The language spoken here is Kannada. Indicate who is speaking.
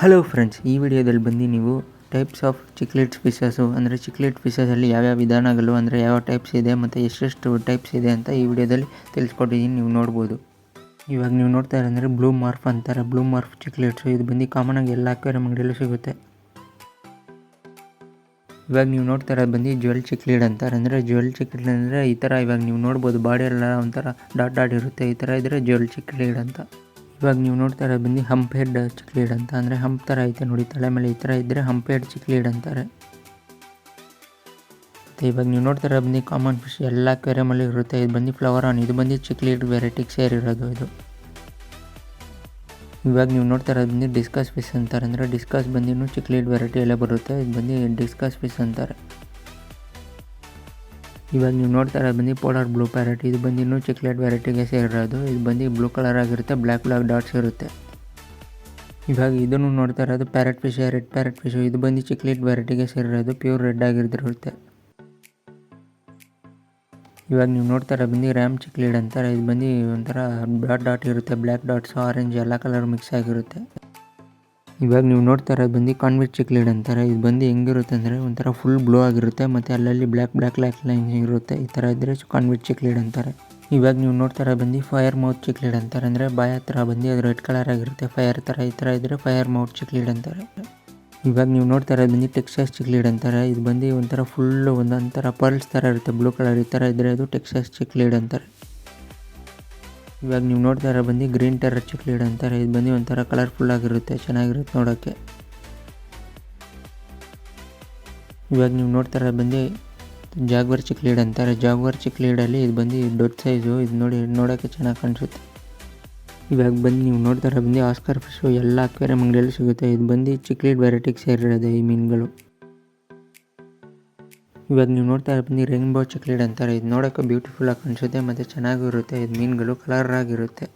Speaker 1: ಹಲೋ ಫ್ರೆಂಡ್ಸ್, ಈ ವಿಡಿಯೋದಲ್ಲಿ ಬಂದು ನೀವು ಟೈಪ್ಸ್ ಆಫ್ ಚಿಕ್ಲೆಟ್ ಫಿಶಸ್ಸು ಅಂದರೆ ಚಿಕ್ಲೆಟ್ ಫಿಶಸಲ್ಲಿ ಯಾವ್ಯಾವ ವಿಧಾನಗಳು ಅಂದರೆ ಯಾವ ಟೈಪ್ಸ್ ಇದೆ ಮತ್ತು ಎಷ್ಟೆಷ್ಟು ಟೈಪ್ಸ್ ಇದೆ ಅಂತ ಈ ವಿಡಿಯೋದಲ್ಲಿ ತಿಳಿಸ್ಕೊಟ್ಟಿದ್ದೀನಿ. ನೀವು ನೋಡ್ಬೋದು. ಇವಾಗ ನೀವು ನೋಡ್ತಾ ಇರೋಂದರೆ ಬ್ಲೂ ಮಾರ್ಫ್ ಅಂತಾರೆ. ಬ್ಲೂ ಮಾರ್ಫ್ ಚಿಕ್ಲೆಟ್ಸು ಇದು ಬಂದು ಕಾಮನಾಗಿ ಎಲ್ಲ ಅಕ್ವೇರಿಯಂ ಅಂಗಡಿಯಲ್ಲೂ ಸಿಗುತ್ತೆ. ಇವಾಗ ನೀವು ನೋಡ್ತಾ ಇರೋದು ಬಂದು ಜ್ಯುವೆಲ್ ಚಿಕ್ಲೆಟ್ ಅಂತಾರೆ. ಅಂದರೆ ಜ್ಯುವೆಲ್ ಚಿಕ್ಲೆಟ್ ಅಂದರೆ ಈ ಥರ ಇವಾಗ ನೀವು ನೋಡ್ಬೋದು, ಬಾಡಿಯೆಲ್ಲ ಒಂಥರ ಡಾಟ್ ಡಾಟ್ ಇರುತ್ತೆ. ಈ ಥರ ಇದ್ದರೆ ಜ್ಯುವೆಲ್ ಚಿಕ್ಲೆಟ್ ಅಂತ. ಇವಾಗ ನೀವು ನೋಡ್ತಾ ಇರೋದು ಬಂದು ಹಂಪ್ ಹೆಡ್ ಚಿಕ್ಲೆಟ್ ಅಂತ. ಅಂದರೆ ಹಂಪ್ ಥರ ಐತೆ ನೋಡಿ, ತಲೆ ಮೇಲೆ ಈ ಥರ ಇದ್ದರೆ ಹಂಪ್ ಹೆಡ್ ಚಿಕ್ಲೆಟ್ ಅಂತಾರೆ. ಮತ್ತು ಇವಾಗ ನೀವು ನೋಡ್ತಾ ಇರೋದು ಬಂದು ಕಾಮನ್ ಫಿಶ್ ಎಲ್ಲ ಅಕ್ವೇರಿಯಮಲ್ಲಿ ಇರುತ್ತೆ. ಇದು ಬಂದು ಫ್ಲವರ್ ಆನ್, ಇದು ಬಂದು ಚಿಕ್ಲೆಟ್ ವೆರೈಟಿಗೆ ಸೇರಿರೋದು ಇದು. ಇವಾಗ ನೀವು ನೋಡ್ತಾ ಇರೋದು ಬಂದು ಡಿಸ್ಕಸ್ ಫಿಶ್ ಅಂತಾರೆ. ಅಂದರೆ ಡಿಸ್ಕಸ್ ಬಂದು ಚಿಕ್ಲೆಟ್ ವೆರೈಟಿಯಲ್ಲೇ ಬರುತ್ತೆ. ಇದು ಬಂದು ಡಿಸ್ಕಸ್ ಫಿಶ್ ಅಂತಾರೆ. ಇವಾಗ ನೀವು ನೋಡ್ತಾ ಇರೋದು ಬಂದು ಪೋಲಾರ್ ಬ್ಲೂ ಪ್ಯಾರೆಟ್. ಇದು ಬಂದು ಚಿಕ್ಲೆಟ್ ವೆರೈಟಿಗೆ ಸೇರಿರೋದು. ಇದು ಬಂದು ಬ್ಲೂ ಕಲರ್ ಆಗಿರುತ್ತೆ, ಬ್ಲ್ಯಾಕ್ ಡಾಟ್ಸ್ ಇರುತ್ತೆ. ಇವಾಗ ಇದನ್ನು ನೋಡ್ತಾ ಇರೋದು parrot fish, red parrot fish. ಇದು ಬಂದು ಚಿಕ್ಲೆಟ್ ವೆರೈಟಿಗೆ ಸೇರಿರೋದು, ಪ್ಯೂರ್ ರೆಡ್ ಆಗಿರುತ್ತೆ. ಇವಾಗ ನೀವು ನೋಡ್ತಾ ಇರೋದು ಬಂದು ರ್ಯಾಮ್ ಚಿಕ್ಲೆಟ್ ಅಂತಾರೆ. ಇದು ಬಂದು ಒಂಥರ ಡಾಟ್ ಡಾಟ್ ಇರುತ್ತೆ, ಬ್ಲ್ಯಾಕ್ ಡಾಟ್ಸ್, ಆರೆಂಜ್ ಎಲ್ಲ ಕಲರ್ ಮಿಕ್ಸ್ ಆಗಿರುತ್ತೆ. ಇವಾಗ ನೀವು ನೋಡ್ತಾ ಇರೋದು ಬಂದು ಕಾನ್ವಿಟ್ ಚಿಕ್ಲೆಟ್ ಅಂತಾರೆ. ಇದು ಬಂದು ಹೆಂಗಿರುತ್ತೆ ಅಂದರೆ ಒಂಥರ ಫುಲ್ ಬ್ಲೂ ಆಗಿರುತ್ತೆ ಮತ್ತು ಅಲ್ಲಲ್ಲಿ ಬ್ಲ್ಯಾಕ್ ಲೈನ್ ಇರುತ್ತೆ. ಈ ಥರ ಇದ್ದರೆ ಕಾನ್ವಿಟ್ ಚಿಕ್ಲೆಟ್ ಅಂತಾರೆ. ಇವಾಗ ನೀವು ನೋಡ್ತಾ ಇರೋದು ಬಂದು ಫೈರ್ ಮೌತ್ ಚಿಕ್ಲೆಟ್ ಅಂತಾರೆ. ಅಂದರೆ ಬಾಯ ಹತ್ರ ಬಂದು ಅದು ರೆಡ್ ಕಲರ್ ಆಗಿರುತ್ತೆ, ಫೈರ್ ಥರ. ಈ ಥರ ಇದ್ದರೆ ಫೈರ್ ಮೌತ್ ಚಿಕ್ಲೆಟ್ ಅಂತಾರೆ. ಇವಾಗ ನೀವು ನೋಡ್ತಾ ಇರೋದು ಬಂದು ಟೆಕ್ಸಾಸ್ ಚಿಕ್ಲೆಟ್ ಅಂತಾರೆ. ಇದು ಬಂದು ಒಂಥರ ಫುಲ್ಲು ಒಂದೊಂಥರ ಪರ್ಲ್ಸ್ ಥರ ಇರುತ್ತೆ, ಬ್ಲೂ ಕಲರ್. ಈ ಥರ ಇದ್ದರೆ ಅದು ಟೆಕ್ಸಾಸ್ ಚಿಕ್ಲೆಟ್ ಅಂತಾರೆ. ಇವಾಗ ನೀವು ನೋಡ್ತಾ ಇರೋ ಬಂದು ಗ್ರೀನ್ ಟೆರರ್ ಚಿಕ್ಲೆಟ್ ಅಂತಾರೆ. ಇದು ಬಂದು ಒಂಥರ ಕಲರ್ಫುಲ್ ಆಗಿರುತ್ತೆ, ಚೆನ್ನಾಗಿರುತ್ತೆ ನೋಡೋಕ್ಕೆ. ಇವಾಗ ನೀವು ನೋಡ್ತಾ ಇರೋ ಬಂದು ಜಾಗ್ವರ್ ಚಿಕ್ಲೆಟ್ ಅಂತಾರೆ. ಜಾಗ್ವರ್ ಚಿಕ್ಲೆಟಲ್ಲಿ ಇದು ಬಂದು ದೊಡ್ಡ ಸೈಜು. ಇದು ನೋಡೋಕ್ಕೆ ಚೆನ್ನಾಗಿ ಕಾಣಿಸುತ್ತೆ. ಇವಾಗ ಬಂದು ನೀವು ನೋಡ್ತಾ ಇರೋ ಬಂದು ಆಸ್ಕರ್ ಫಿಶು ಎಲ್ಲ ಅಕ್ವೇರಿಯಂ ಅಂಗಡಿಯಲ್ಲಿ ಸಿಗುತ್ತೆ. ಇದು ಬಂದು ಚಿಕ್ಲೆಟ್ ವೆರೈಟಿಗೆ ಸೇರಿರೋದು ಈ ಮೀನುಗಳು. ಇವಾಗ ನೀವು ನೋಡ್ತಾ ಇರೋ ಬಂದು ರೈನ್ಬೋ ಚಿಕ್ಲೆಟ್ ಅಂತಾರೆ. ಇದು ನೋಡೋಕ್ಕೆ ಬ್ಯೂಟಿಫುಲ್ಲಾಗಿ ಕಾಣಿಸುತ್ತೆ ಮತ್ತು ಚೆನ್ನಾಗಿರುತ್ತೆ. ಇದು ಮೀನುಗಳು ಕಲರ್ ಆಗಿರುತ್ತೆ.